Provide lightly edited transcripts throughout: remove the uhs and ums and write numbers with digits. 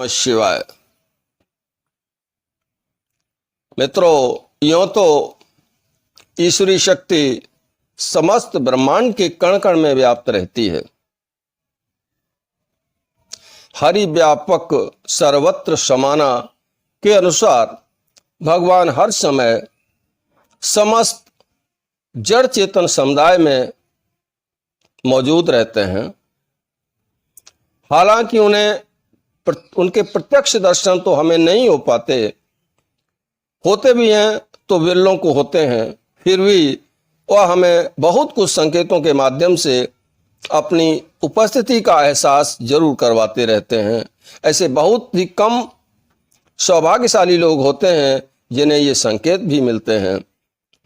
शिवाय। मित्रों, यूं तो ईश्वरी शक्ति समस्त ब्रह्मांड के कण कण में व्याप्त रहती है। हरि व्यापक सर्वत्र समाना के अनुसार भगवान हर समय समस्त जड़ चेतन समुदाय में मौजूद रहते हैं। हालांकि उनके प्रत्यक्ष दर्शन तो हमें नहीं हो पाते, होते भी हैं तो विरलों को होते हैं, फिर भी वह हमें बहुत कुछ संकेतों के माध्यम से अपनी उपस्थिति का एहसास जरूर करवाते रहते हैं। ऐसे बहुत ही कम सौभाग्यशाली लोग होते हैं जिन्हें ये संकेत भी मिलते हैं,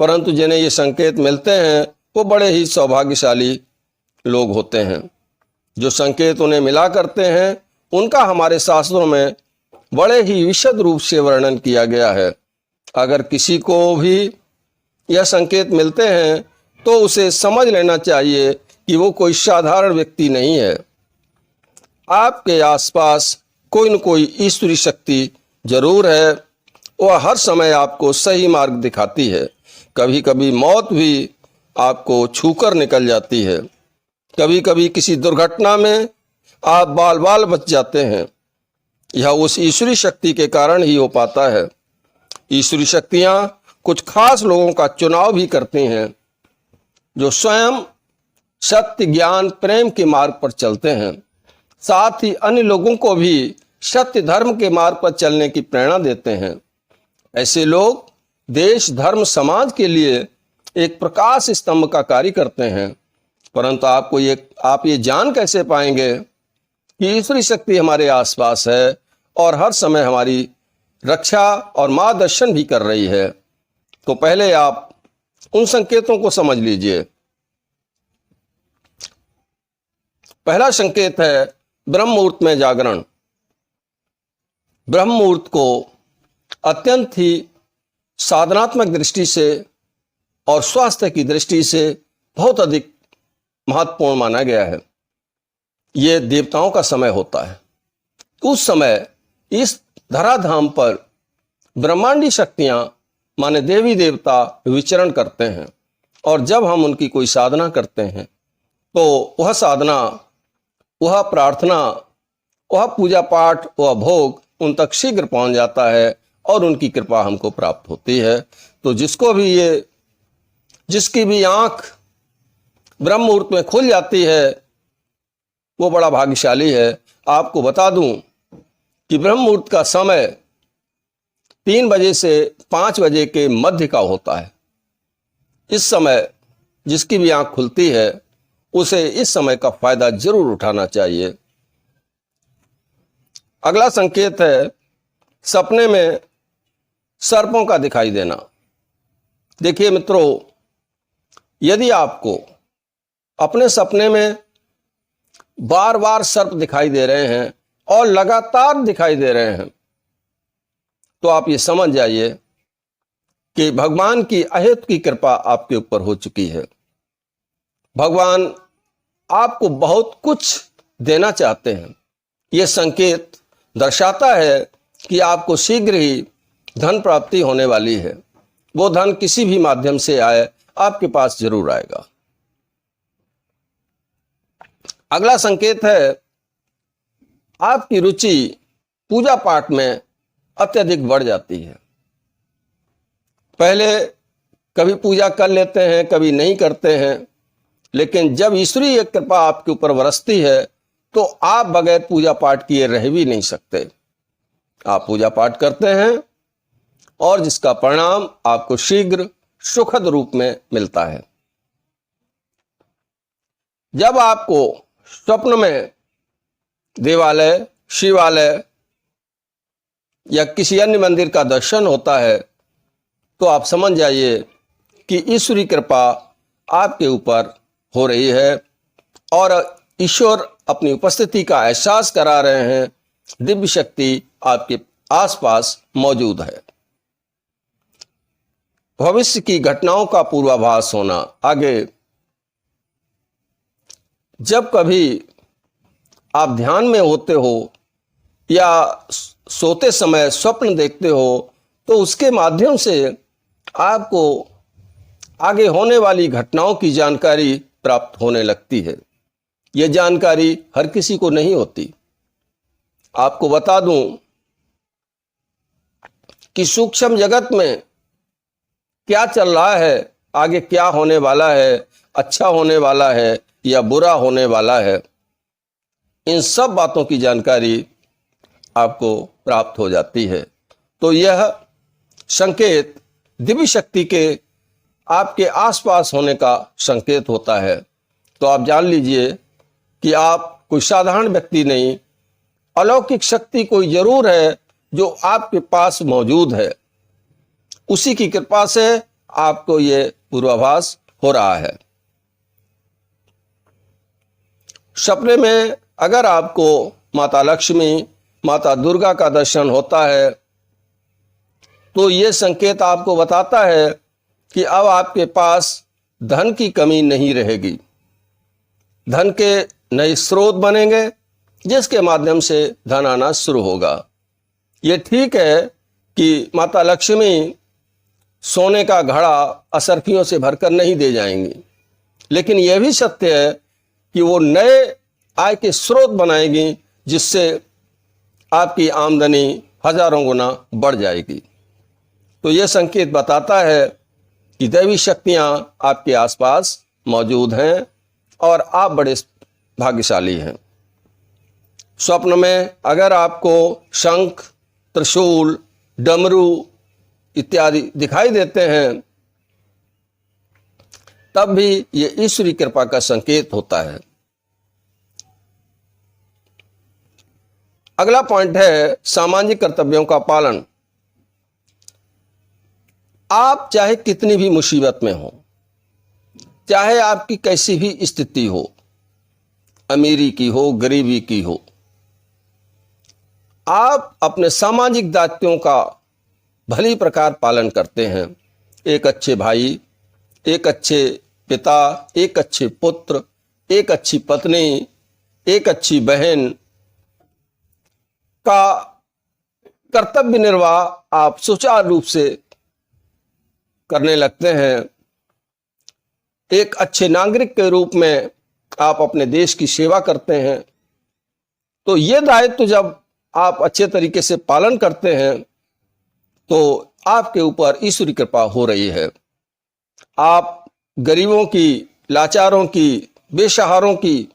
परंतु जिन्हें ये संकेत मिलते हैं वो बड़े ही सौभाग्यशाली लोग होते हैं। जो संकेत उन्हें मिला करते हैं उनका हमारे शास्त्रों में बड़े ही विशद रूप से वर्णन किया गया है। अगर किसी को भी यह संकेत मिलते हैं तो उसे समझ लेना चाहिए कि वो कोई साधारण व्यक्ति नहीं है। आपके आसपास कोई न कोई ईश्वरी शक्ति जरूर है। वह हर समय आपको सही मार्ग दिखाती है। कभी कभी मौत भी आपको छूकर निकल जाती है। कभी कभी किसी दुर्घटना में आप बाल बाल बच जाते हैं। यह उस ईश्वरी शक्ति के कारण ही हो पाता है। ईश्वरी शक्तियाँ कुछ खास लोगों का चुनाव भी करती हैं जो स्वयं सत्य, ज्ञान, प्रेम के मार्ग पर चलते हैं। साथ ही अन्य लोगों को भी सत्य धर्म के मार्ग पर चलने की प्रेरणा देते हैं। ऐसे लोग देश, धर्म, समाज के लिए एक प्रकाश स्तंभ का कार्य करते हैं। परंतु आप ये जान कैसे पाएंगे कि ईश्वरी शक्ति हमारे आसपास है और हर समय हमारी रक्षा और मार्गदर्शन भी कर रही है? तो पहले आप उन संकेतों को समझ लीजिए। पहला संकेत है ब्रह्म मुहूर्त में जागरण। ब्रह्म मुहूर्त को अत्यंत ही साधनात्मक दृष्टि से और स्वास्थ्य की दृष्टि से बहुत अधिक महत्वपूर्ण माना गया है। ये देवताओं का समय होता है। उस समय इस धराधाम पर ब्रह्मांडी शक्तियां माने देवी देवता विचरण करते हैं, और जब हम उनकी कोई साधना करते हैं तो वह साधना, वह प्रार्थना, वह पूजा पाठ, वह भोग उन तक शीघ्र पहुंच जाता है और उनकी कृपा हमको प्राप्त होती है। तो जिसकी भी आंख ब्रह्म मुहूर्त में खुल जाती है वो बड़ा भाग्यशाली है। आपको बता दूं कि ब्रह्म मुहूर्त का समय 3 बजे से 5 बजे के मध्य का होता है। इस समय जिसकी भी आंख खुलती है उसे इस समय का फायदा जरूर उठाना चाहिए। अगला संकेत है सपने में सर्पों का दिखाई देना। देखिए मित्रों, यदि आपको अपने सपने में बार बार सर्प दिखाई दे रहे हैं और लगातार दिखाई दे रहे हैं तो आप ये समझ जाइए कि भगवान की अहेतु की कृपा आपके ऊपर हो चुकी है। भगवान आपको बहुत कुछ देना चाहते हैं। यह संकेत दर्शाता है कि आपको शीघ्र ही धन प्राप्ति होने वाली है। वो धन किसी भी माध्यम से आए, आपके पास जरूर आएगा। अगला संकेत है आपकी रुचि पूजा पाठ में अत्यधिक बढ़ जाती है। पहले कभी पूजा कर लेते हैं, कभी नहीं करते हैं, लेकिन जब ईश्वरीय कृपा आपके ऊपर बरसती है तो आप बगैर पूजा पाठ किए रह भी नहीं सकते। आप पूजा पाठ करते हैं और जिसका परिणाम आपको शीघ्र सुखद रूप में मिलता है। जब आपको स्वप्न में देवालय, शिवालय या किसी अन्य मंदिर का दर्शन होता है तो आप समझ जाइए कि ईश्वरी कृपा आपके ऊपर हो रही है और ईश्वर अपनी उपस्थिति का एहसास करा रहे हैं। दिव्य शक्ति आपके आसपास मौजूद है। भविष्य की घटनाओं का पूर्वाभास होना। आगे जब कभी आप ध्यान में होते हो या सोते समय स्वप्न देखते हो तो उसके माध्यम से आपको आगे होने वाली घटनाओं की जानकारी प्राप्त होने लगती है। यह जानकारी हर किसी को नहीं होती। आपको बता दूं कि सूक्ष्म जगत में क्या चल रहा है, आगे क्या होने वाला है, अच्छा होने वाला है या बुरा होने वाला है, इन सब बातों की जानकारी आपको प्राप्त हो जाती है। तो यह संकेत दिव्य शक्ति के आपके आसपास होने का संकेत होता है। तो आप जान लीजिए कि आप कोई साधारण व्यक्ति नहीं, अलौकिक शक्ति कोई जरूर है जो आपके पास मौजूद है। उसी की कृपा से आपको ये पूर्वाभास हो रहा है। सपने में अगर आपको माता लक्ष्मी, माता दुर्गा का दर्शन होता है तो ये संकेत आपको बताता है कि अब आपके पास धन की कमी नहीं रहेगी। धन के नए स्रोत बनेंगे जिसके माध्यम से धन आना शुरू होगा। ये ठीक है कि माता लक्ष्मी सोने का घड़ा असरफियों से भरकर नहीं दे जाएंगी, लेकिन यह भी सत्य है कि वो नए आय के स्रोत बनाएंगी जिससे आपकी आमदनी हजारों गुना बढ़ जाएगी। तो यह संकेत बताता है कि दैवी शक्तियां आपके आसपास मौजूद हैं और आप बड़े भाग्यशाली हैं। स्वप्न में अगर आपको शंख, त्रिशूल, डमरू इत्यादि दिखाई देते हैं तब भी ये ईश्वरी कृपा का संकेत होता है। अगला पॉइंट है सामाजिक कर्तव्यों का पालन। आप चाहे कितनी भी मुसीबत में हो, चाहे आपकी कैसी भी स्थिति हो, अमीरी की हो, गरीबी की हो, आप अपने सामाजिक दायित्वों का भली प्रकार पालन करते हैं। एक अच्छे भाई, एक अच्छे पिता, एक अच्छे पुत्र, एक अच्छी पत्नी, एक अच्छी बहन का कर्तव्य निर्वाह आप सुचारू रूप से करने लगते हैं। एक अच्छे नागरिक के रूप में आप अपने देश की सेवा करते हैं। तो ये दायित्व जब आप अच्छे तरीके से पालन करते हैं तो आपके ऊपर ईश्वरी कृपा हो रही है। आप गरीबों की, लाचारों की, बेसहारों की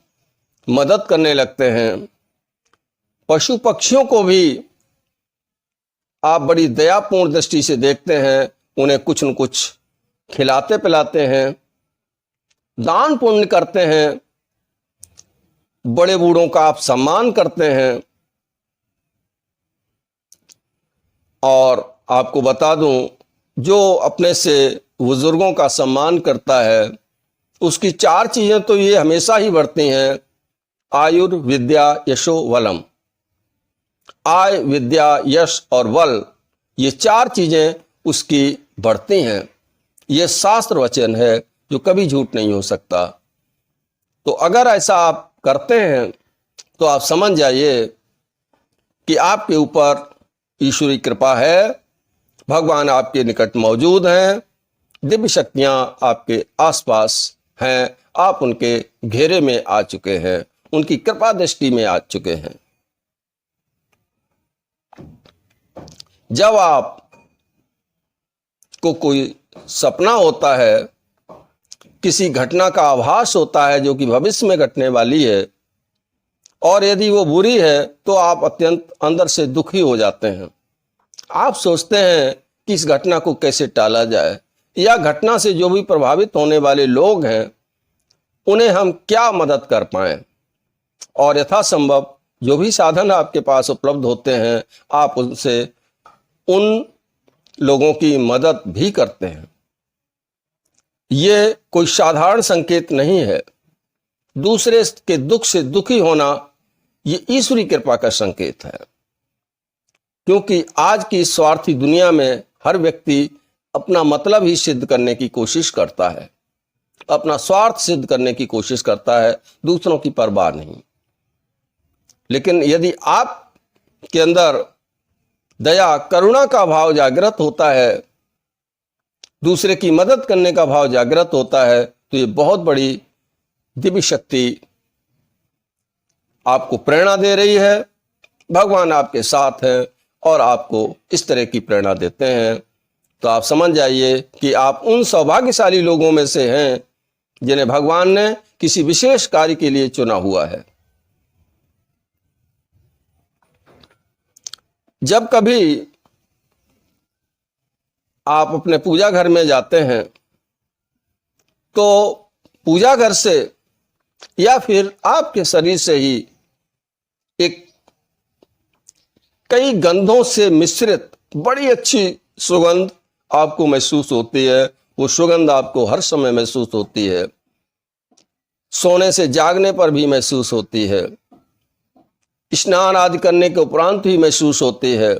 मदद करने लगते हैं। पशु पक्षियों को भी आप बड़ी दयापूर्ण दृष्टि से देखते हैं, उन्हें कुछ न कुछ खिलाते पिलाते हैं, दान पुण्य करते हैं, बड़े बूढ़ों का आप सम्मान करते हैं। और आपको बता दूं, जो अपने से बुजुर्गों का सम्मान करता है उसकी 4 चीजें तो ये हमेशा ही बढ़ती हैं: आयुर, विद्या, यशो, वलम। आय, विद्या, यश और बल, ये 4 चीजें उसकी बढ़ती हैं। ये शास्त्र वचन है जो कभी झूठ नहीं हो सकता। तो अगर ऐसा आप करते हैं तो आप समझ जाइए कि आपके ऊपर ईश्वरी कृपा है, भगवान आपके निकट मौजूद हैं, दिव्य शक्तियां आपके आसपास हैं, आप उनके घेरे में आ चुके हैं, उनकी कृपा दृष्टि में आ चुके हैं। जब आप को कोई सपना होता है, किसी घटना का आभास होता है जो कि भविष्य में घटने वाली है, और यदि वो बुरी है तो आप अत्यंत अंदर से दुखी हो जाते हैं। आप सोचते हैं कि इस घटना को कैसे टाला जाए, या घटना से जो भी प्रभावित होने वाले लोग हैं उन्हें हम क्या मदद कर पाएं, और यथासंभव जो भी साधन आपके पास उपलब्ध होते हैं आप उनसे उन लोगों की मदद भी करते हैं। ये कोई साधारण संकेत नहीं है। दूसरे के दुख से दुखी होना ये ईश्वरी कृपा का संकेत है, क्योंकि आज की स्वार्थी दुनिया में हर व्यक्ति अपना मतलब ही सिद्ध करने की कोशिश करता है, अपना स्वार्थ सिद्ध करने की कोशिश करता है, दूसरों की परवाह नहीं। लेकिन यदि आप के अंदर दया करुणा का भाव जागृत होता है, दूसरे की मदद करने का भाव जागृत होता है, तो ये बहुत बड़ी दिव्य शक्ति आपको प्रेरणा दे रही है। भगवान आपके साथ हैं और आपको इस तरह की प्रेरणा देते हैं। तो आप समझ जाइए कि आप उन सौभाग्यशाली लोगों में से हैं जिन्हें भगवान ने किसी विशेष कार्य के लिए चुना हुआ है। जब कभी आप अपने पूजा घर में जाते हैं तो पूजा घर से या फिर आपके शरीर से ही एक कई गंधों से मिश्रित बड़ी अच्छी सुगंध आपको महसूस होती है। वो सुगंध आपको हर समय महसूस होती है, सोने से जागने पर भी महसूस होती है, स्नान आदि करने के उपरांत भी महसूस होती है,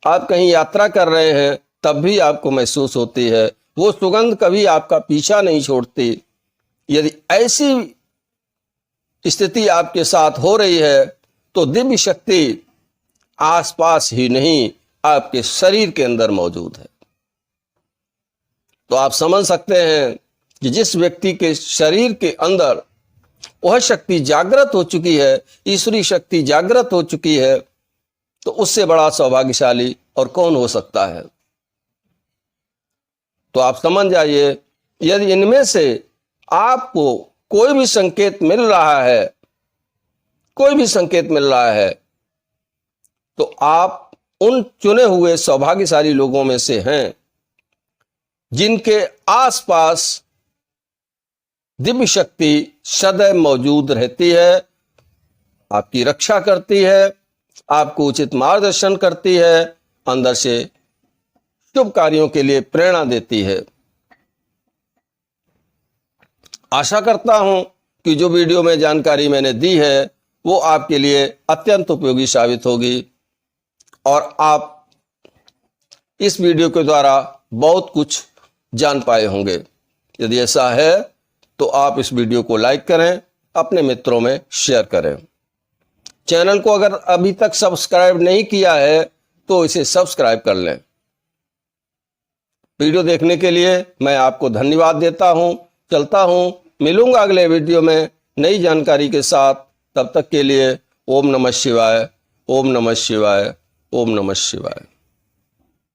आप कहीं यात्रा कर रहे हैं तब भी आपको महसूस होती है। वो सुगंध कभी आपका पीछा नहीं छोड़ती। यदि ऐसी स्थिति आपके साथ हो रही है तो दिव्य शक्ति आसपास ही नहीं, आपके शरीर के अंदर मौजूद है। तो आप समझ सकते हैं कि जिस व्यक्ति के शरीर के अंदर वह शक्ति जागृत हो चुकी है, ईश्वरीय शक्ति जागृत हो चुकी है, तो उससे बड़ा सौभाग्यशाली और कौन हो सकता है। तो आप समझ जाइए, यदि इनमें से आपको कोई भी संकेत मिल रहा है, कोई भी संकेत मिल रहा है, तो आप उन चुने हुए सौभाग्यशाली लोगों में से हैं जिनके आसपास दिव्य शक्ति सदैव मौजूद रहती है, आपकी रक्षा करती है, आपको उचित मार्गदर्शन करती है, अंदर से शुभ कार्यों के लिए प्रेरणा देती है। आशा करता हूं कि जो वीडियो में जानकारी मैंने दी है वो आपके लिए अत्यंत उपयोगी साबित होगी और आप इस वीडियो के द्वारा बहुत कुछ जान पाए होंगे। यदि ऐसा है तो आप इस वीडियो को लाइक करें, अपने मित्रों में शेयर करें। चैनल को अगर अभी तक सब्सक्राइब नहीं किया है तो इसे सब्सक्राइब कर लें। वीडियो देखने के लिए मैं आपको धन्यवाद देता हूं। चलता हूं, मिलूंगा अगले वीडियो में नई जानकारी के साथ। तब तक के लिए ओम नमः शिवाय, ओम नमः शिवाय, ओम नमः शिवाय।